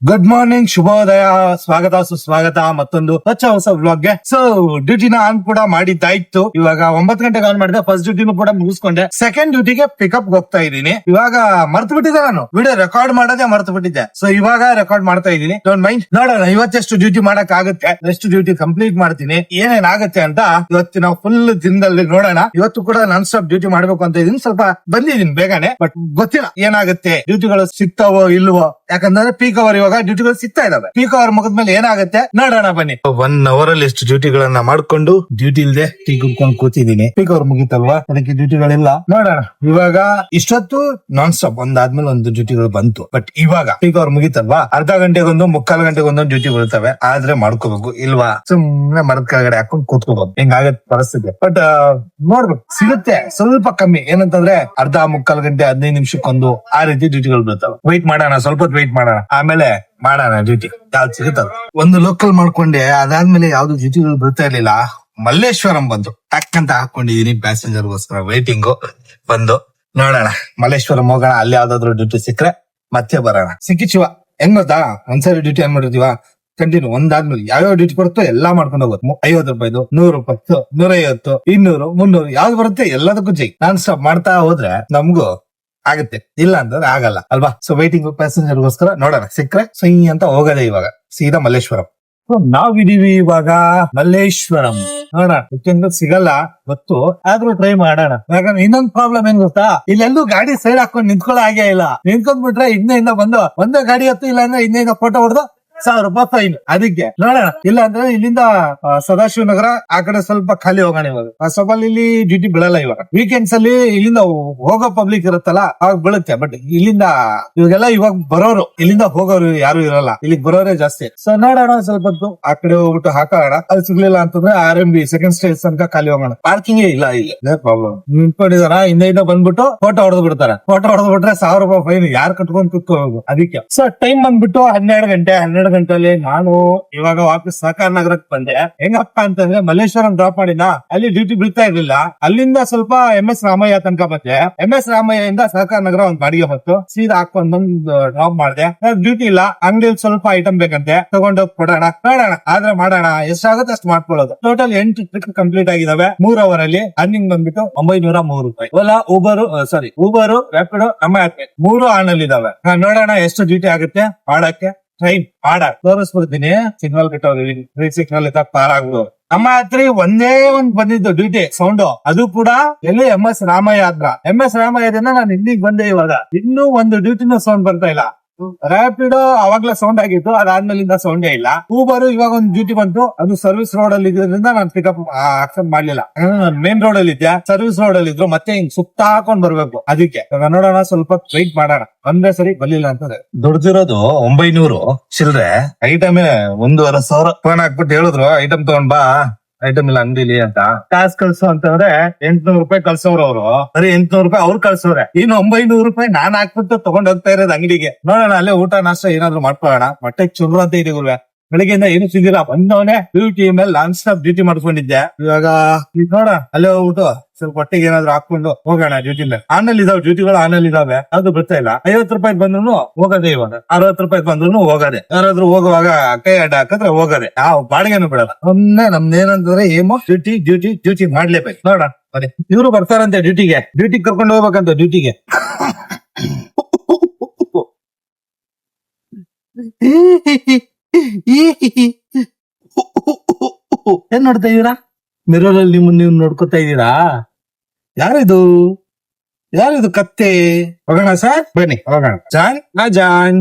Good morning, ಶುಭೋದಯ, ಸ್ವಾಗತ ಸುಸ್ವಾಗತ ಮತ್ತೊಂದು ಹೊಸ ವ್ಲಾಗ್ಗೆ. ಸೊ ಡ್ಯೂಟಿನ ಆನ್ ಕೂಡ ಮಾಡಿದ್ದಾಯ್ತು. ಇವಾಗ 9 ಗಂಟೆಗೆ ಆನ್ ಮಾಡಿದೆ. ಫಸ್ಟ್ ಡ್ಯೂಟಿನೂ ಕೂಡ ಮುಗಿಸ್ಕೊಂಡೆ. ಸೆಕೆಂಡ್ ಡ್ಯೂಟಿಗೆ ಪಿಕಪ್ ಹೋಗ್ತಾ ಇದ್ದೀನಿ. ಇವಾಗ ಮರ್ತು ಬಿಟ್ಟಿದ್ದೆ, ನಾನು ವಿಡಿಯೋ ರೆಕಾರ್ಡ್ ಮಾಡೋದೇ ಮರ್ತು ಬಿಟ್ಟಿದ್ದೆ. ಸೊ ಇವಾಗ ರೆಕಾರ್ಡ್ ಮಾಡ್ತಾ ಇದ್ದೀನಿ. Don't mind. ನೋಡೋಣ ಇವತ್ತೆಷ್ಟು ಡ್ಯೂಟಿ ಮಾಡಕ್ ಆಗುತ್ತೆ, ಎಷ್ಟು ಡ್ಯೂಟಿ ಕಂಪ್ಲೀಟ್ ಮಾಡ್ತೀನಿ, ಏನೇನಾಗುತ್ತೆ ಅಂತ ಇವತ್ತಿನ ಫುಲ್ ದಿನದಲ್ಲಿ ನೋಡೋಣ. ಇವತ್ತು ಕೂಡ ನಾನ್ ಸ್ಟಾಪ್ ಡ್ಯೂಟಿ ಮಾಡ್ಬೇಕು ಅಂತ ಇದೀನಿ. ಸ್ವಲ್ಪ ಬಂದಿದ್ದೀನಿ ಬೇಗನೆ, ಬಟ್ ಗೊತ್ತಿಲ್ಲ ಏನಾಗುತ್ತೆ, ಡ್ಯೂಟಿಗಳು ಸಿಗ್ತಾವೋ ಇಲ್ವೋ. ಯಾಕಂದ್ರೆ ಪೀಕ್ ಅವರ್ ಇವಾಗ ಡ್ಯೂಟಿಗಳು ಸಿಗ್ತಾ ಇದಾವೆ. ಪೀಕ್ ಅವರ್ ಮುಗಿದ್ಮೇಲೆ ಏನಾಗುತ್ತೆ ನೋಡೋಣ ಬನ್ನಿ. 1 ಅವರ್ ಅಲ್ಲಿ ಎಷ್ಟು ಡ್ಯೂಟಿಗಳನ್ನ ಮಾಡ್ಕೊಂಡು ಡ್ಯೂಟಿ ಇಲ್ದೆ ಟೀ ಕುಡ್ಕೊಂಡು ಕೂತಿದ್ದೀನಿ. ಪೀಕ್ ಅವರ್ ಮುಗಿತಲ್ವಾ, ಅದಕ್ಕೆ ಡ್ಯೂಟಿಗಳಿಲ್ಲ. ನೋಡೋಣ ಇವಾಗ ಇಷ್ಟೊತ್ತು ನಾನ್ ಸ್ಟಾಪ್ ಒಂದಾದ್ಮೇಲೆ ಒಂದು ಡ್ಯೂಟಿಗಳು ಬಂತು. ಬಟ್ ಇವಾಗ ಪೀಕ್ ಅವರ್ ಮುಗಿತಲ್ವಾ, ಅರ್ಧ ಗಂಟೆಗೊಂದು ಮುಕ್ಕಾಲು ಗಂಟೆಗೊಂದು ಡ್ಯೂಟಿ ಬರ್ತವೆ. ಆದ್ರೆ ಮಾಡ್ಕೋಬೇಕು, ಇಲ್ವಾ ಸುಮ್ನೆ ಮರದ ಕೆಳಗಡೆ ಹಾಕೊಂಡು ಕೂತ್ಕೋಬೇಕು. ಹಿಂಗಾಗತ್ತೆ ಪರಿಸ್ಥಿತಿ. ಬಟ್ ನೋಡ್ಬೇಕು, ಸಿಗುತ್ತೆ ಸ್ವಲ್ಪ ಕಮ್ಮಿ. ಏನಂತಂದ್ರೆ ಅರ್ಧ ಮುಕ್ಕಾಲು ಗಂಟೆ 15 ನಿಮಿಷಕ್ಕೊಂದು ಆ ರೀತಿ ಡ್ಯೂಟಿಗಳು ಬರ್ತವೆ. ವೆಯ್ಟ್ ಮಾಡೋಣ, ಸ್ವಲ್ಪ ಹೊತ್ತು ವೆಯ್ಟ್ ಮಾಡೋಣ, ಆಮೇಲೆ ಮಾಡೋಣ ಡ್ಯೂಟಿ ಯಾವ್ದು ಸಿಗುತ್ತದ. ಒಂದು ಲೋಕಲ್ ಮಾಡ್ಕೊಂಡೆ, ಅದಾದ್ಮೇಲೆ ಯಾವ್ದು ಡ್ಯೂಟಿಗಳು ಬರ್ತಾ ಇರ್ಲಿಲ್ಲ. ಮಲ್ಲೇಶ್ವರಂ ಬಂದು ಟಕ್ ಅಂತ ಹಾಕೊಂಡಿದೀನಿ ಪ್ಯಾಸೆಂಜರ್ಗೋಸ್ಕರ ವೇಟಿಂಗು. ಬಂದು ನೋಡೋಣ ಮಲ್ಲೇಶ್ವರಂ ಹೋಗೋಣ. ಅಲ್ಲಿ ಯಾವ್ದಾದ್ರು ಡ್ಯೂಟಿ ಸಿಕ್ಕರೆ ಮತ್ತೆ ಬರೋಣ. ಸಿಕ್ಕಿಚಿವ ಹೆಂಗ್ ಗೊತ್ತಾ, ಒಂದ್ಸರಿ ಡ್ಯೂಟಿ ಏನ್ ಮಾಡಿರ್ತೀವ ಕಂಟಿನ್ಯೂ ಒಂದಾದ್ಮೇಲೆ ಯಾವ್ಯಾವ ಡ್ಯೂಟಿ ಬರುತ್ತೋ ಎಲ್ಲಾ ಮಾಡ್ಕೊಂಡು ಹೋಗೋದು. 50 ರೂಪಾಯಿದು, 100 ರೂಪಾಯಿದು, 150, 200, 300 ಯಾವ್ದು ಬರುತ್ತೆ ಎಲ್ಲದಕ್ಕೂ ಜೈ ನಾನ್ ಸ್ಟಾಪ್ ಮಾಡ್ತಾ ಹೋದ್ರೆ ನಮ್ಗೂ ಆಗುತ್ತೆ. ಇಲ್ಲ ಅಂತಂದ್ರೆ ಆಗಲ್ಲ ಅಲ್ವಾ. ಸೊ ವೈಟಿಂಗ್ ಪ್ಯಾಸೆಂಜರ್ಗೋಸ್ಕರ ನೋಡೋಣ, ಸಿಕ್ಕರೆ ಸೈ ಅಂತ ಹೋಗೋದೇ. ಇವಾಗ ಸೀದಾ ಮಲ್ಲೇಶ್ವರಂ ನಾವಿದೀವಿ. ಇವಾಗ ಮಲ್ಲೇಶ್ವರಂ ನೋಡೋಣ, ಸಿಗಲ್ಲ ಗೊತ್ತು, ಆದ್ರೂ ಟ್ರೈ ಮಾಡೋಣ. ಯಾಕಂದ್ರೆ ಇನ್ನೊಂದು ಪ್ರಾಬ್ಲಮ್ ಏನ್ ಗೊತ್ತಾ, ಇಲ್ಲೆಲ್ಲೂ ಗಾಡಿ ಸೈಡ್ ಹಾಕೊಂಡು ನಿಂತ್ಕೊಳ್ಳೋ ಹಾಗೆ ಇಲ್ಲ. ನಿಂತ್ಕೊಂಡ್ಬಿಟ್ರೆ ಇನ್ನೇಂದ ಬಂದು ಒಂದೇ ಗಾಡಿ ಹತ್ತು, ಇಲ್ಲ ಅಂದ್ರೆ ಇನ್ನೇಂದ ಫೋಟೋ ಹೊಡೆದು 1000 ರೂಪಾಯಿ ಫೈನ್. ಅದಕ್ಕೆ ನೋಡೋಣ. ಇಲ್ಲ ಅಂದ್ರೆ ಇಲ್ಲಿಂದ ಸದಾಶಿವ ನಗರ ಆ ಕಡೆ ಸ್ವಲ್ಪ ಖಾಲಿ ಹೋಗೋಣ. ಇವಾಗ ಸ್ವಲ್ಪ ಇಲ್ಲಿ ಡ್ಯೂಟಿ ಬೀಳಲ್ಲ. ಇವಾಗ ವೀಕೆಂಡ್ಸ್ ಅಲ್ಲಿ ಇಲ್ಲಿಂದ ಹೋಗೋ ಪಬ್ಲಿಕ್ ಇರುತ್ತಲ್ಲ, ಅವಾಗ ಬೀಳುತ್ತೆ. ಬಟ್ ಇಲ್ಲಿಂದ ಇವಾಗೆಲ್ಲ ಇವಾಗ ಬರೋರು, ಇಲ್ಲಿಂದ ಹೋಗೋರು ಯಾರು ಇರಲ್ಲ, ಇಲ್ಲಿಗೆ ಬರೋರೇ ಜಾಸ್ತಿ. ಸೊ ನೋಡೋಣ ಸ್ವಲ್ಪ ಹೊತ್ತು ಆ ಕಡೆ ಹೋಗ್ಬಿಟ್ಟು ಹಾಕೋಣ. ಅದು ಸಿಗ್ಲಿಲ್ಲ ಅಂತಂದ್ರೆ RMB ಸೆಕೆಂಡ್ ಸ್ಟೇಜ್ ತನಕ ಖಾಲಿ ಹೋಗೋಣ. ಪಾರ್ಕಿಂಗ್ ಇಲ್ಲ ಇಲ್ಲಿ, ಪ್ರಾಬ್ಲಮ್. ನಿಂತ್ಕೊಂಡಿದಾರ, ಹಿಂದೆ ಬಂದ್ಬಿಟ್ಟು ಫೋಟೋ ಹೊಡೆದು ಬಿಡ್ತಾರೆ. ಫೋಟೋ ಹೊಡೆದು ಬಿಟ್ರೆ 1000 ರೂಪಾಯಿ ಫೈನ್. ಯಾರು ಕಟ್ಕೊಂಡು ಕುತ್ಕೋಬೇಕು. ಅದಕ್ಕೆ ಸೊ ಟೈಮ್ ಬಂದ್ಬಿಟ್ಟು 12 ಗಂಟೆಯಲ್ಲಿ ನಾನು ಇವಾಗ ವಾಪಸ್ ಸಹಕಾರ ನಗರಕ್ಕೆ ಬಂದೆ. ಹೆಂಗಪ್ಪ ಅಂತಂದ್ರೆ ಮಲ್ಲೇಶ್ವರಂ ಡ್ರಾಪ್ ಮಾಡಿನ, ಅಲ್ಲಿ ಡ್ಯೂಟಿ ಬೀಳ್ತಾ ಇರ್ಲಿಲ್ಲ. ಅಲ್ಲಿಂದ ಸ್ವಲ್ಪ MS ರಾಮಯ್ಯ ತನಕ ಬಂದೆ. MS ರಾಮಯ್ಯದಿಂದ ಸಹಕಾರ ನಗರ ಒಂದ್ ಬಾಡಿಗೆ ಬಂತು, ಸೀದಾ ಹಾಕೊಂಡ್ ಬಂದು ಡ್ರಾಪ್ ಮಾಡಿದೆ. ಡ್ಯೂಟಿ ಇಲ್ಲ, ಅಂಗಡಿಯಲ್ಲಿ ಸ್ವಲ್ಪ ಐಟಮ್ ಬೇಕಂತೆ, ತಗೊಂಡೋಗಿ ಕೊಡೋಣ. ನೋಡೋಣ, ಆದ್ರೆ ಮಾಡೋಣ, ಎಷ್ಟಾಗುತ್ತೆ ಅಷ್ಟು ಮಾಡ್ಕೊಳ್ಳೋದು. ಟೋಟಲ್ 8 ಟ್ರಿಪ್ ಕಂಪ್ಲೀಟ್ ಆಗಿದಾವೆ 3 ಅವರ್ ಅಲ್ಲಿ. ಅರ್ನಿಂಗ್ ಬಂದ್ಬಿಟ್ಟು 903 ರೂಪಾಯಿ. ಓಲಾ, ಊಬರ್, ರ್ಯಾಪಿಡೋ, ನಮ್ಮ 3 ಆನ್ ಅಲ್ಲಿ ಇದಾವೆ. ನೋಡೋಣ ಎಷ್ಟು ಡ್ಯೂಟಿ ಆಗುತ್ತೆ ಮಾಡಕ್ಕೆ. ಟ್ರೈನ್ ತೋರಿಸ್ಬಿಡ್ತೀನಿ. ಸಿಗ್ನಲ್ ಬಿಟ್ಟವ್ರಿ, ಗ್ರೀನ್ ಸಿಗ್ನಲ್ ಇದ್ದಾಗ ಪಾರ್ ಆಗ್ಬೋದು. ನಮ್ಮ ಹತ್ರ ಒಂದೇ ಒಂದ್ ಬಂದಿದ್ದು ಡ್ಯೂಟಿ ಸೌಂಡ್, ಅದು ಕೂಡ ಎಲ್ಲಿ MS ರಾಮಯ್ಯ ಹತ್ರ. MS ರಾಮಯ್ಯದಿಂದ ನಾನು ಇಲ್ಲಿಗೆ ಬಂದೆ. ಇವಾಗ ಇನ್ನೂ ಒಂದು ಡ್ಯೂಟಿನ ಸೌಂಡ್ ಬರ್ತಾ ಇಲ್ಲ. ರ್ಯಾಪಿಡೋ ಅವಾಗ್ಲೇ ಸೌಂಡ್ ಆಗಿತ್ತು, ಅದಾದ್ಮೇಲಿಂದ ಸೌಂಡೇ ಇಲ್ಲ. ಊಬರ್ ಇವಾಗ ಒಂದು ಡ್ಯೂಟಿ ಬಂತು, ಅದು ಸರ್ವಿಸ್ ರೋಡ್ ಅಲ್ಲಿ ಇದ್ರಿಂದ ನಾನು ಪಿಕಪ್ ಅಕ್ಸೆಪ್ಟ್ ಮಾಡ್ಲಿಲ್ಲ. ಮೇನ್ ರೋಡ್ ಅಲ್ಲಿ ಇದ್ಯಾ, ಸರ್ವಿಸ್ ರೋಡ್ ಅಲ್ಲಿ ಇದ್ರು, ಮತ್ತೆ ಹಿಂಗ್ ಸುತ್ತ ಹಾಕೊಂಡ್ ಬರ್ಬೇಕು. ಅದಕ್ಕೆ ನೋಡೋಣ, ಸ್ವಲ್ಪ ವೆಯ್ಟ್ ಮಾಡೋಣ. ಒಂದೇ ಸರಿ ಬರ್ಲಿಲ್ಲ ಅಂತಂದ್ರೆ ದುಡ್ದಿರೋದು 900 ಚಿಲ್ರೆ. ಐಟಮ್ 1,500 ಫೋನ್ ಹಾಕ್ಬಿಟ್ಟು ಹೇಳಿದ್ರು ಐಟಮ್ ತಗೊಂಡ್ ಬಾ, ಐಟಮ್ ಇಲ್ಲ ಅಂಗಡಿಲಿ ಅಂತ. ಕಾಸು ಕಳ್ಸೋ ಅಂತಂದ್ರೆ 800 ರೂಪಾಯಿ ಕಳ್ಸೋರು ಅವರು. ಬರೀ 800 ರೂಪಾಯಿ ಅವ್ರು ಕಳ್ಸೋರೆ. ಇನ್ನು 900 ರೂಪಾಯಿ ನಾನ್ ಹಾಕ್ಬಿಟ್ಟು ತಗೊಂಡ್ ಹೋಗ್ತಾ ಇರೋದು ಅಂಗಡಿಗೆ. ನೋಡೋಣ, ಅಲ್ಲೇ ಊಟ ನಾಷ್ಟ ಏನಾದ್ರು ಮಾಡ್ಕೊಳ್ಳೋಣ. ಹೊಟ್ಟೆ ಚುರ್ರ ಅಂತ ಇದೆ ಗುರುವೆ. ಬೆಳಿಗ್ಗೆಯಿಂದ ಏನು ಸಿಗಿಲ್ಲ. ಬಂದವನೇ ಡ್ಯೂಟಿ ಮೇಲೆ ನಾನ್ ಸ್ಟಾಪ್ ಡ್ಯೂಟಿ ಮಾಡ್ಕೊಂಡಿದ್ದೆ. ಇವಾಗ ನೋಡ ಅಲ್ಲೇ ಹೋಗ್ಬಿಟ್ಟು ಸ್ವಲ್ಪ ಹೊಟ್ಟೆಗೆ ಏನಾದ್ರು ಹಾಕೊಂಡು ಹೋಗೋಣ. ಡ್ಯೂಟಿ ಮೇಲೆ ಆನಲ್ಲಿ ಇದಾವೆ, ಡ್ಯೂಟಿಗಳು ಆನಲ್ಲಿ ಇದಾವೆ. ಅದು ಬರ್ತಾ ಇಲ್ಲ. 50 ರೂಪಾಯಿ ಬಂದ್ರು ಹೋಗದೆ, ಇವಾಗ 60 ರೂಪಾಯಿ ಬಂದ್ರು ಹೋಗದೆ. ಯಾರಾದ್ರೂ ಹೋಗುವಾಗ ಕೈ ಅಡ್ಡ ಹಾಕಿದ್ರೆ ಹೋಗದೆ. ಯಾವ ಬಾಡಿಗೆನು ಬಿಡಲ್ಲ. ಒಮ್ಮೆ ನಮ್ದೇನಂತಂದ್ರೆ ಏಮೋ ಡ್ಯೂಟಿ ಮಾಡ್ಲೇಬೇಕು. ನೋಡ ಬರೀ ಇವ್ರು ಬರ್ತಾರಂತೆ ಡ್ಯೂಟಿಗೆ ಕರ್ಕೊಂಡು ಹೋಗ್ಬೇಕಂತ ಡ್ಯೂಟಿಗೆ. ಏನ್ ನೋಡ್ತಾ ಇದೀರಾ ಮಿರರ್ ಅಲ್ಲಿ? ನೀವು ನೋಡ್ಕೊತಾ ಇದೀರಾ? ಯಾರಿದು ಕತ್ತೆ? ಹೋಗೋಣ ಸರ್, ಬನ್ನಿ ಹೋಗೋಣ. ಅಜಾನ್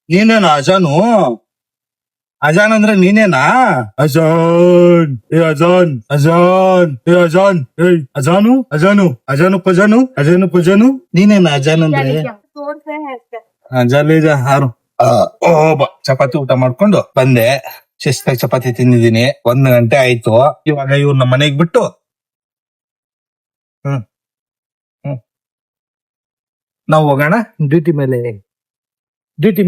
ನೀನೇನಾ ಅಜಾನು? ಅಜಾನ್ ಅಂದ್ರೆ ನೀನೇನಾ? ಅಜಾನು ಪಜಾನು ನೀನೇನಾ ಅಜಾನ್ ಅಂದ್ರೆ? ಹಾರು ಚಪಾತಿ ಊಟ ಮಾಡ್ಕೊಂಡು ಬಂದೆ. ಶಿಸ್ತಾಗಿ ಚಪಾತಿ ತಿಂದಿದ್ದೀನಿ. 1 ಗಂಟೆ ಆಯ್ತು. ಇವಾಗ ಇವ್ರು ನಮ್ಮ ಮನೆಗ್ ಬಿಟ್ಟು ನಾವು ಹೋಗೋಣ ಡ್ಯೂಟಿ ಮೇಲೆ. ಡ್ಯೂಟಿ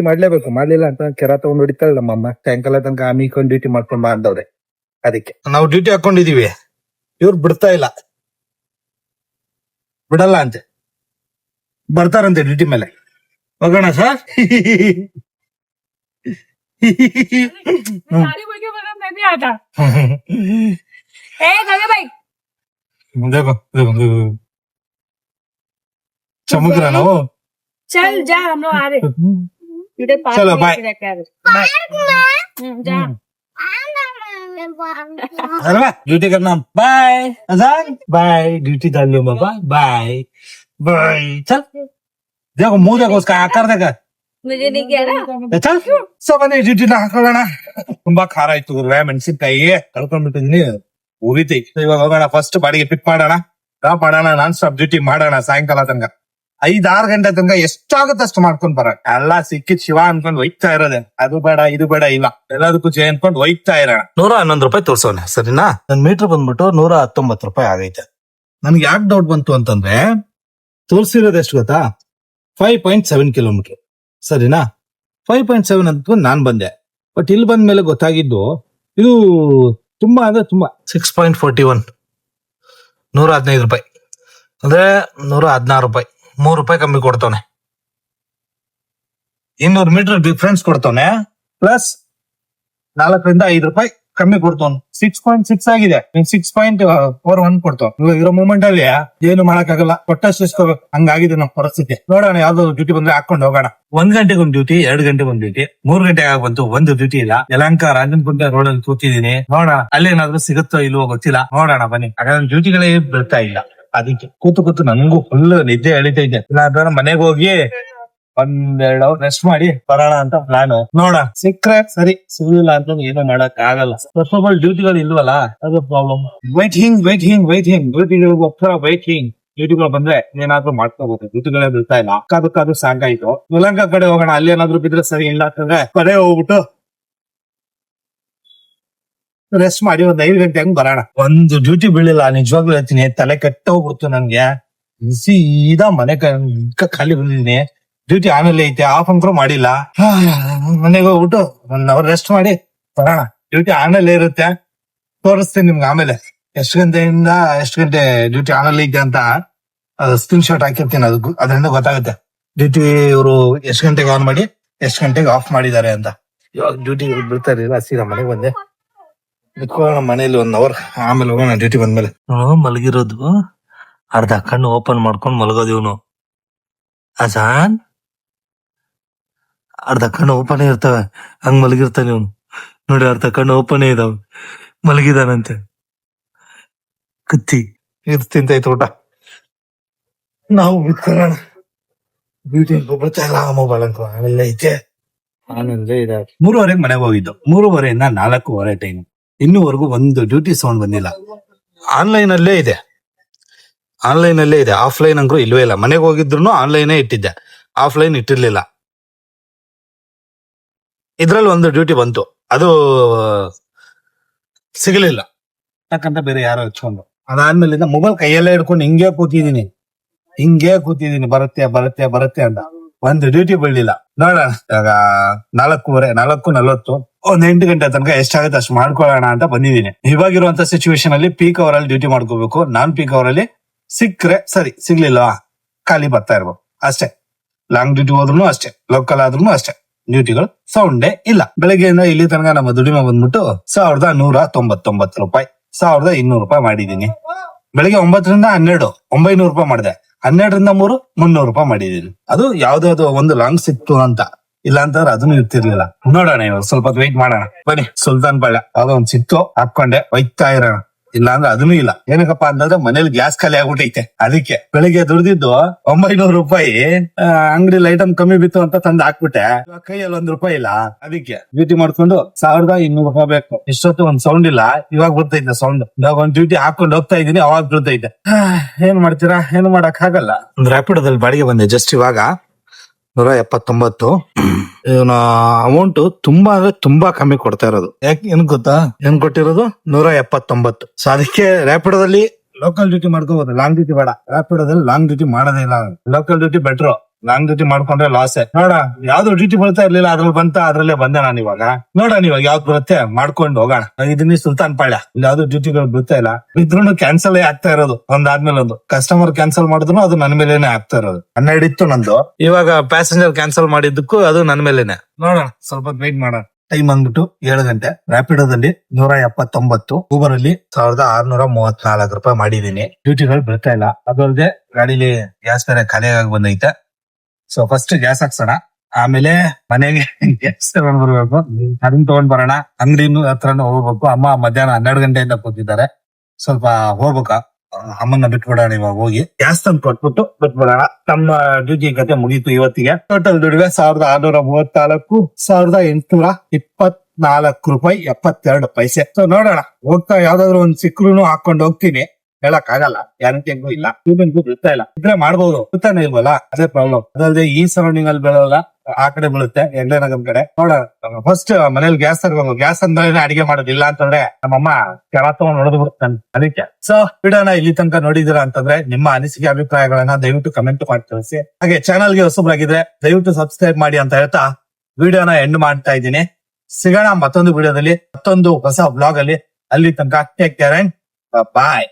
ಮಾಡ್ಲೇಬೇಕು. ಮಾಡ್ಲಿಲ್ಲ ಅಂತ ಕೆರ ತಗೊಂಡ್ ಹೊಡಿತಾಳೆ ನಮ್ಮಮ್ಮ. ಸಾಯಂಕಾಲ ತನಕ ಆಮಿಕೊಂಡು ಡ್ಯೂಟಿ ಮಾಡ್ಕೊಂಡ್ ಬಂದವ್ರೆ. ಅದಕ್ಕೆ ನಾವು ಡ್ಯೂಟಿ ಹಾಕೊಂಡಿದೀವಿ. ಇವ್ರು ಬಿಡ್ತಾ ಇಲ್ಲ, ಬಿಡಲ್ಲ ಅಂತೆ. ಬರ್ತಾರಂತೆ ಡ್ಯೂಟಿ ಮೇಲೆ. ಹೋಗೋಣ ಸರ್. गाड़ी बोल के बोला मैं भी आता ए गए भाई देखो देखो चमक रहा ना वो. चल जा हम लोग आ रहे बेटे पार्क चलो, में बाय. लेके आ रहे जा अरे ड्यूटी करना. बाय अजान. बाय ड्यूटी डाल लो बाबा. Bye bye. चल देखो मुंह देखो उसका आकार देखा. मुझे नहीं किया ना ಚಲ್ ಸಬನೆ ಡ್ಯೂಟಿನ ಹಾಕೊಳ್ಳೋಣ. ತುಂಬಾ ಖಾರ ಇತ್ತು ಮೆಣಸಿನ್ಕಾಯಿ ಕಳ್ಕೊಂಡ್ಬಿಟ್ಟಿದೀನಿ. ಉರಿತಿ ಇವಾಗ ಹೋಗೋಣ. ಫಸ್ಟ್ ಬಾಡಿಗೆ ಪಿಕ್ ಮಾಡೋಣ, ಡ್ರಾಪ್ ಮಾಡೋಣ, ನಾನ್ ಸ್ಟಾಪ್ ಡ್ಯೂಟಿ ಮಾಡೋಣ ಸಾಯಂಕಾಲ ತನಕ 5-6 ಗಂಟೆ ತನಕ ಎಷ್ಟಾಗುತ್ತೆ ಅಷ್ಟು ಮಾಡ್ಕೊಂಡ್ ಬರ. ಎಲ್ಲ ಸಿಕ್ಕಿದ್ ಶಿವ ಅನ್ಕೊಂಡ್ ಒಯ್ತಾ ಇರೋದೆ. ಅದು ಬೇಡ ಇದು ಬೇಡ ಇಲ್ಲ ಎಲ್ಲದಕ್ಕೂ ಜಯ ಅನ್ಕೊಂಡ್ ಒಯ್ತಾ ಇರೋಣ. 111 ರೂಪಾಯಿ ತೋರ್ಸೋನೆ ಸರಿನಾ. ನನ್ ಮೀಟರ್ ಬಂದ್ಬಿಟ್ಟು 119 ರೂಪಾಯಿ ಆಗೈತೆ. ನನ್ಗೆ ಯಾಕೆ ಡೌಟ್ ಬಂತು ಅಂತಂದ್ರೆ ತೋರ್ಸಿರೋದು ಎಷ್ಟು ಗೊತ್ತಾ, 5.7 ಕಿಲೋಮೀಟರ್ ಸರಿನಾ. 5.7 ಅಂತ ನಾನ್ ಬಂದೆ. ಬಟ್ ಇಲ್ಲಿ ಬಂದ್ಮೇಲೆ ಗೊತ್ತಾಗಿದ್ದು ಇದು ತುಂಬಾ ಅಂದ್ರೆ ತುಂಬಾ 6.41 115 ರೂಪಾಯಿ ಅಂದ್ರೆ 116 ರೂಪಾಯಿ. 3 ರೂಪಾಯಿ ಕಮ್ಮಿ ಕೊಡ್ತಾನೆ. 200 ಮೀಟರ್ ಡಿಫ್ರೆನ್ಸ್ ಕೊಡ್ತಾನೆ. ಪ್ಲಸ್ 4-5 ರೂಪಾಯಿ ಕಮ್ಮಿ ಕೊಡ್ತಾನೆ. 6.6 ಆಗಿದೆ. 6.41 ಕೊಡ್ತಾವ. ಇವಾಗ ಇರೋ ಮೂಮೆಂಟ್ ಅಲ್ಲಿ ಏನು ಮಾಡಕ್ಕಾಗಲ್ಲ. ಕೊಟ್ಟಷ್ಟು ಇಸ್ಕೋಬೇಕು. ಹಂಗಾಗಿದೆ ನಮ್ಮ ಪರಿಸ್ಥಿತಿ. ನೋಡೋಣ ಯಾವ್ದು ಡ್ಯೂಟಿ ಬಂದ್ರೆ ಹಾಕೊಂಡು ಹೋಗೋಣ. 1 ಗಂಟೆಗೆ ಒಂದು ಡ್ಯೂಟಿ, 2 ಗಂಟೆಗೆ ಒಂದು ಡ್ಯೂಟಿ, 3 ಗಂಟೆ ಆಗ ಬಂತು ಒಂದು ಡ್ಯೂಟಿ ಇಲ್ಲ. ಯಲಹಂಕ ರಾಜನಕುಂಟೆ ರೋಡ್ ಅಲ್ಲಿ ಕೂತಿದೀನಿ. ನೋಡೋಣ ಅಲ್ಲೇನಾದ್ರೂ ಸಿಗುತ್ತೋ ಇಲ್ವೋ ಗೊತ್ತಿಲ್ಲ. ನೋಡೋಣ ಬನ್ನಿ. ಹಾಗಾದ್ರೆ ಡ್ಯೂಟಿಗಳೇ ಬರ್ತಾ ಇಲ್ಲ. ಅದಕ್ಕೆ ಕೂತು ನನಗೂ ಫುಲ್ ನಿದ್ದೆ ಎಳಿತೈತೆ. ಇಲ್ಲ ಮನೆಗೆ ಹೋಗಿ 1-2 ಅವರ್ ರೆಸ್ಟ್ ಮಾಡಿ ಬರೋಣ ಅಂತ ಪ್ಲಾನ್. ನೋಡ ಸಿಕ್ಕ್ರೆ ಸರಿ, ಸಿಗಲಿಲ್ಲ ಅಂತ ಏನು ಮಾಡಕ್ ಆಗಲ್ಲ. ಫಸ್ಟ್ ಆಫ್ ಆಲ್ ಡ್ಯೂಟಿಗಳು ಇಲ್ವಲ್ಲ, ಅದು ಪ್ರಾಬ್ಲಮ್. ವೈಟಿಂಗ್ ಡ್ಯೂಟಿಗಳಿಗೋಸ್ಕರ ವೈಟಿಂಗ್. ಡ್ಯೂಟಿಗಳು ಬಂದ್ರೆ ಏನಾದ್ರೂ ಮಾಡ್ಕೋಬಹುದು. ಡ್ಯೂಟಿಗಳೇ ಬಿಡ್ತಾ ಇಲ್ಲ. ಅಕ್ಕಾದು ಸಾಕಾಯ್ತು. ಯಲಹಂಕ ಕಡೆ ಹೋಗೋಣ. ಅಲ್ಲಿ ಏನಾದ್ರು ಬಿದ್ರೆ ಸರಿ, ಇಲ್ಲ ಅಂತಂದ್ರೆ ಕಡೆ ಹೋಗ್ಬಿಟ್ಟು ರೆಸ್ಟ್ ಮಾಡಿ 5 ಗಂಟೆ ಹಂಗ್ ಬರೋಣ. ಒಂದು ಡ್ಯೂಟಿ ಬೀಳಿಲ್ಲ ನಿಜವಾಗ್ಲೂ ಹೇಳ್ತೀನಿ. ತಲೆ ಕೆಟ್ಟ ಹೋಗ್ಬಿಡ್ತು ನನ್ಗೆ. ಸೀದಾ ಮನೆ ಖಾಲಿ ಬಂದಿದ್ದೀನಿ. ಡ್ಯೂಟಿ ಆಮೇಲೆ ಐತೆ, ಆಫ್ ಅಂಕರು ಮಾಡಿಲ್ಲ. ಮನೆಗೆ ಹೋಗ್ಬಿಟ್ಟು 1 ಅವರ್ ರೆಸ್ಟ್ ಮಾಡಿ ಬರೋಣ. ಡ್ಯೂಟಿ ಆಮೇಲೆ ಇರುತ್ತೆ, ತೋರಿಸ್ತೀನಿ ನಿಮ್ಗೆ ಆಮೇಲೆ ಎಷ್ಟು ಗಂಟೆಯಿಂದ ಎಷ್ಟು ಗಂಟೆ ಡ್ಯೂಟಿ ಆಮೇಲೆ ಐತೆ ಅಂತ ಸ್ಕ್ರೀನ್ ಶಾಟ್ ಹಾಕಿರ್ತೀನಿ. ಅದರಿಂದ ಗೊತ್ತಾಗುತ್ತೆ ಡ್ಯೂಟಿ ಇವರು ಎಷ್ಟು ಗಂಟೆಗೆ ಆನ್ ಮಾಡಿ ಎಷ್ಟು ಗಂಟೆಗೆ ಆಫ್ ಮಾಡಿದ್ದಾರೆ ಅಂತ. ಇವಾಗ ಡ್ಯೂಟಿ ಬಿಡ್ತಾರಿಲ್ಲ, ಸೀದಾ ಮನೆಗೆ ಬಂದೆ ನಿತ್ಕೊಳ್ಳೋಣ ಮನೇಲಿ 1 ಅವರ್. ಆಮೇಲೆ ಹೋಗೋಣ ಡ್ಯೂಟಿ ಬಂದ್ಮೇಲೆ. ಮಲಗಿರೋದು ಅರ್ಧ ಕಣ್ಣು ಓಪನ್ ಮಾಡ್ಕೊಂಡು ಮಲಗೋದು ಇವನು. ಅಸಾನ್ ಅರ್ಧ ಕಣ್ಣು ಓಪನ್ ಇರ್ತವೆ, ಹಂಗ್ ಮಲಗಿರ್ತಾನೆ ಇವನು. ನೋಡಿ ಅರ್ಧ ಕಣ್ಣು ಓಪನ್ ಇದಾವೆ, ಮಲಗಿದಾನಂತೆ. ಕತ್ತಿ ತಿಂತೈತೆ ಊಟ. ನಾವು ಬಿಟ್ಕೊಳ್ಳೋಣ. ಬ್ಯೂಟಿ ಬರ್ತಾ ಇಲ್ಲ ಮೊಬೈಲ್ ಅಂಕ ಆಮೇಲೆ ಐತೆ. ಆಮೇಲೆ 3:30 ಮನೆಗೆ ಹೋಗಿದ್ದು. 3:30 4:00 ಟೈಮ್. ಇನ್ನೂವರೆಗೂ ಒಂದು ಡ್ಯೂಟಿ ಸೌಂಡ್ ಬಂದಿಲ್ಲ. ಆನ್ಲೈನ್ ಅಲ್ಲೇ ಇದೆ. ಆಫ್ಲೈನ್ ಅಂಕರು ಇಲ್ವೇ ಇಲ್ಲ. ಮನೆಗೆ ಹೋಗಿದ್ರು ಆನ್ಲೈನೇ ಇಟ್ಟಿದ್ದೆ, ಆಫ್ಲೈನ್ ಇಟ್ಟಿರ್ಲಿಲ್ಲ. ಇದ್ರಲ್ಲಿ ಒಂದು ಡ್ಯೂಟಿ ಬಂತು, ಅದು ಸಿಗಲಿಲ್ಲ. ಯಾಕಂತ ಬೇರೆ ಯಾರೋ ಹಚ್ಕೊಂಡು. ಅದಾದ್ಮೇಲಿಂದ ಮೊಬೈಲ್ ಕೈಯಲ್ಲೇ ಹಿಡ್ಕೊಂಡು ಹಿಂಗೆ ಕೂತಿದೀನಿ. ಬರುತ್ತೆ ಅಂತ. ಒಂದು ಡ್ಯೂಟಿ ಬೀಳಿಲ್ಲ. ನೋಡೋಣ ಇವಾಗ 4:40 ಒಂದ್ 8 ಗಂಟೆ ತನಕ ಎಷ್ಟಾಗುತ್ತೆ ಅಷ್ಟು ಮಾಡ್ಕೊಳ್ಳೋಣ ಅಂತ ಬಂದಿದ್ದೀನಿ. ಇವಾಗಿರುವಂತ ಸಿಚುವೇಶನ್ ಅಲ್ಲಿ ಪೀಕ್ ಅವರ್ ಅಲ್ಲಿ ಡ್ಯೂಟಿ ಮಾಡ್ಕೋಬೇಕು. ನಾನ್ ಪೀಕ್ ಅವರ್ ಅಲ್ಲಿ ಸಿಕ್ಕ್ರೆ ಸರಿ, ಸಿಗ್ಲಿಲ್ಲ ಖಾಲಿ ಬರ್ತಾ ಇರ್ಬೇಕು ಅಷ್ಟೇ. ಲಾಂಗ್ ಡ್ಯೂಟಿ ಹೋದ್ರು ಅಷ್ಟೇ, ಲೋಕಲ್ ಆದ್ರೂ ಅಷ್ಟೇ. ಡ್ಯೂಟಿಗಳು ಸೌಂಡೇ ಇಲ್ಲ. ಬೆಳಗ್ಗೆಯಿಂದ ಇಲ್ಲಿ ತನಕ ನಮ್ಮ ದುಡಿಮೆ ಬಂದ್ಬಿಟ್ಟು 1,199 ರೂಪಾಯಿ, 1,200 ರೂಪಾಯಿ ಮಾಡಿದೀನಿ. ಬೆಳಗ್ಗೆ 9ರಿಂದ 12 900 ರೂಪಾಯಿ ಮಾಡಿದೆ. 12ರಿಂದ 3 300 ರೂಪಾಯಿ ಮಾಡಿದೀನಿ. ಅದು ಯಾವ್ದಾವ್ದು ಒಂದು ಲಾಂಗ್ ಸಿಕ್ತು ಅಂತ, ಇಲ್ಲ ಅಂತಂದ್ರೆ ಅದನ್ನು ಇರ್ತಿರ್ಲಿಲ್ಲ. ನೋಡೋಣ ಇವಾಗ ಸ್ವಲ್ಪ ಹೊತ್ತು ವೆಯ್ಟ್ ಮಾಡೋಣ. ಬನ್ನಿ ಸುಲ್ತಾನ್ ಪಾಳ್ಯ ಯಾವ್ದೋ ಒಂದ್ ಸಿಕ್ತು, ಹಾಕೊಂಡೆ ಒಯ್ತಾ ಇರೋಣ. ಇಲ್ಲ ಅಂದ್ರೆ ಅದನ್ನೂ ಇಲ್ಲ. ಏನಕ್ಕಪ್ಪ ಅಂತಂದ್ರೆ ಮನೇಲಿ ಗ್ಯಾಸ್ ಖಾಲಿ ಆಗ್ಬಿಟ್ಟೈತೆ. ಅದಕ್ಕೆ ಬೆಳಿಗ್ಗೆ ದುಡ್ದಿದ್ದು 900 ರೂಪಾಯಿ ಅಂಗಡಿಲಿ ಐಟಮ್ ಕಮ್ಮಿ ಬಿತ್ತು ಅಂತ ತಂದು ಹಾಕ್ಬಿಟ್ಟೆ. ಕೈಯಲ್ಲಿ 1 ರೂಪಾಯಿ ಇಲ್ಲ. ಅದಕ್ಕೆ ಡ್ಯೂಟಿ ಮಾಡ್ಕೊಂಡು 1,200 ರೂಪಾಯಿ ಬೇಕು. ಇಷ್ಟೊತ್ತು ಒಂದ್ ಸೌಂಡ್ ಇಲ್ಲ, ಇವಾಗ ಬರ್ತೈತೆ ಸೌಂಡ್. ಇವಾಗ ಒಂದ್ ಡ್ಯೂಟಿ ಹಾಕೊಂಡು ಹೋಗ್ತಾ ಇದೀನಿ, ಅವಾಗ ಬರ್ತೈತೆ. ಏನ್ ಮಾಡ್ತೀರಾ, ಏನು ಮಾಡಕ್ ಆಗಲ್ಲ. ಒಂದು ರ್ಯಾಪಿಡೋದಲ್ಲಿ ಬಾಡಿಗೆ ಬಂದೆ ಜಸ್ಟ್ ಇವಾಗ 179. ಇವನ ಅಮೌಂಟ್ ತುಂಬಾ ಅಂದ್ರೆ ತುಂಬಾ ಕಮ್ಮಿ ಕೊಡ್ತಾ ಇರೋದು. ಯಾಕೆ ಏನ್ ಗೊತ್ತಾ, ಏನ್ ಕೊಟ್ಟಿರೋದು 179. ಸೊ ಅದಕ್ಕೆ ರ್ಯಾಪಿಡೋದಲ್ಲಿ ಲೋಕಲ್ ಡ್ಯೂಟಿ ಮಾಡ್ಕೋಬಹುದು, ಲಾಂಗ್ ಡ್ಯೂಟಿ ಬೇಡ. ರ್ಯಾಪಿಡೋದಲ್ಲಿ ಲಾಂಗ್ ಡ್ಯೂಟಿ ಮಾಡೋದೇ ಇಲ್ಲ. Local duty better. ನಾನ್ ಡ್ಯೂಟಿ ಮಾಡ್ಕೊಂಡ್ರೆ ಲಾಸೆ. ನೋಡ ಯಾವ್ದು ಡ್ಯೂಟಿ ಬರ್ತಾ ಇರ್ಲಿಲ್ಲ, ಅದ್ರಲ್ಲಿ ಅದ್ರಲ್ಲೇ ಬಂದೆ ನಾನು ಇವಾಗ. ನೋಡೋಣ ಇವಾಗ ಯಾವ್ದು ಬರುತ್ತೆ ಮಾಡ್ಕೊಂಡು ಹೋಗೋಣ. ಇದನ್ನ ಸುಲ್ತಾನ್ ಪಾಳ್ಯ, ಇಲ್ಲಿ ಯಾವ್ದು ಡ್ಯೂಟಿಗಳು ಬರ್ತಾ ಇಲ್ಲ, ಇದ್ರೂ ಕ್ಯಾನ್ಸಲ್ ಆಗ್ತಾ ಇರೋದು ಒಂದಾದ್ಮೇಲೆ ಒಂದು. ಕಸ್ಟಮರ್ ಕ್ಯಾನ್ಸಲ್ ಮಾಡಿದ್ರು ಅದು ನನ್ ಮೇಲೇನೆ ಆಗ್ತಾ ಇರೋದು. 12 ಇತ್ತು ನಂದು, ಇವಾಗ ಪ್ಯಾಸೆಂಜರ್ ಕ್ಯಾನ್ಸಲ್ ಮಾಡಿದ್ದಕ್ಕೂ ಅದು ನನ್ ಮೇಲೇನೆ. ನೋಡೋಣ ಸ್ವಲ್ಪ ವೇಟ್ ಮಾಡೋಣ. ಟೈಮ್ ಅಂದ್ಬಿಟ್ಟು 7 ಗಂಟೆ. ರ್ಯಾಪಿಡೋದಲ್ಲಿ 179, ಊಬರ್ ಅಲ್ಲಿ 1634 ರೂಪಾಯಿ ಮಾಡಿದೀನಿ. ಡ್ಯೂಟಿಗಳು ಬರ್ತಾ ಇಲ್ಲ. ಅದಲ್ಲದೆ ಗಾಡಿಲಿ ಗ್ಯಾಸ್ ಬೇರೆ ಖಾಲಿಯಾಗಿ ಬಂದೈತೆ. ಸೊ ಫಸ್ಟ್ ಗ್ಯಾಸ್ ಹಾಕ್ಸೋಣ, ಆಮೇಲೆ ಮನೆಗೆ ಗ್ಯಾಸ್ ತಗೊಂಡ್ ಬರ್ಬೇಕು. ಅದನ್ನ ತಗೊಂಡ್ ಬರೋಣ. ಅಂಗಡಿ ಹತ್ರನೂ ಹೋಗ್ಬೇಕು. ಅಮ್ಮ ಮಧ್ಯಾಹ್ನ 12 ಗಂಟೆಯಿಂದ ಕೂತಿದ್ದಾರೆ. ಸ್ವಲ್ಪ ಹೋಗ್ಬೇಕಾ, ಅಮ್ಮನ್ನ ಬಿಟ್ಬಿಡೋಣ ಇವಾಗ. ಹೋಗಿ ಗ್ಯಾಸ್ ತಂದು ಕೊಟ್ಬಿಟ್ಟು ಬಿಟ್ಬಿಡೋಣ. ನಮ್ಮ ಡ್ಯೂಟಿ ಕತೆ ಮುಗೀತು ಇವತ್ತಿಗೆ. ಟೋಟಲ್ ದುಡಿಮೆ 1634, 1824 ರೂಪಾಯಿ 72 ಪೈಸೆ. ಸೊ ನೋಡೋಣ, ಹೋಗ್ತಾ ಯಾವ್ದಾದ್ರು ಒಂದ್ ಸಿಕ್ರು ಹಾಕೊಂಡು ಹೋಗ್ತೀನಿ. ಹೇಳಕ್ ಆಗಲ್ಲ, ಗ್ಯಾರಂಟಿಗೂ ಇಲ್ಲ. ಟ್ಯೂಬನ್ಗೂ ಬಿಡ್ತಾ ಇಲ್ಲ. ಇದ್ರೆ ಮಾಡ್ಬೋದು, ಬಿಡ್ತಾನೆ ಇಲ್ವಲ್ಲ, ಅದೇ ಪ್ರಾಬ್ಲಮ್. ಅದಲ್ಲದೆ ಈ ಸರೌಂಡಿಂಗ್ ಅಲ್ಲಿ ಬೀಳಲ್ಲ, ಆ ಕಡೆ ಬೀಳುತ್ತೆ, ನಗಮ್ ಕಡೆ. ನೋಡೋಣ, ಫಸ್ಟ್ ಮನೇಲಿ ಗ್ಯಾಸ್ ತರಬೇಕು. ಗ್ಯಾಸ್ ಅಂದ್ಮೇಲೆ ಅಡಿಗೆ ಮಾಡೋದಿಲ್ಲ ಅಂತಂದ್ರೆ ನಮ್ಮಮ್ಮ ಕೆಳ ತಗೊಂಡ್ ನೋಡಿದ್ ಬಿಡ್ತಾನೆ. ಅದಕ್ಕೆ ಸೊ ವಿಡಿಯೋನ ಇಲ್ಲಿ ತನಕ ನೋಡಿದಿರಾ ಅಂತಂದ್ರೆ ನಿಮ್ಮ ಅನಿಸಿಕೆ ಅಭಿಪ್ರಾಯಗಳನ್ನ ದಯವಿಟ್ಟು ಕಮೆಂಟ್ ಮಾಡಿ ತಿಳಿಸಿ. ಹಾಗೆ ಚಾನಲ್ಗೆ ಹೊಸಬ್ರಾಗಿದ್ರೆ ದಯವಿಟ್ಟು ಸಬ್ಸ್ಕ್ರೈಬ್ ಮಾಡಿ ಅಂತ ಹೇಳ್ತಾ ವಿಡಿಯೋನ ಎಂಡ್ ಮಾಡ್ತಾ ಇದ್ದೀನಿ. ಸಿಗೋಣ ಮತ್ತೊಂದು ವಿಡಿಯೋದಲ್ಲಿ, ಮತ್ತೊಂದು ಹೊಸ ಬ್ಲಾಗ್ ಅಲ್ಲಿ. ಅಲ್ಲಿ ತನಕ ಟೇಕ್ ಕೇರ್ ಅಂಡ್ ಬಾಯ್.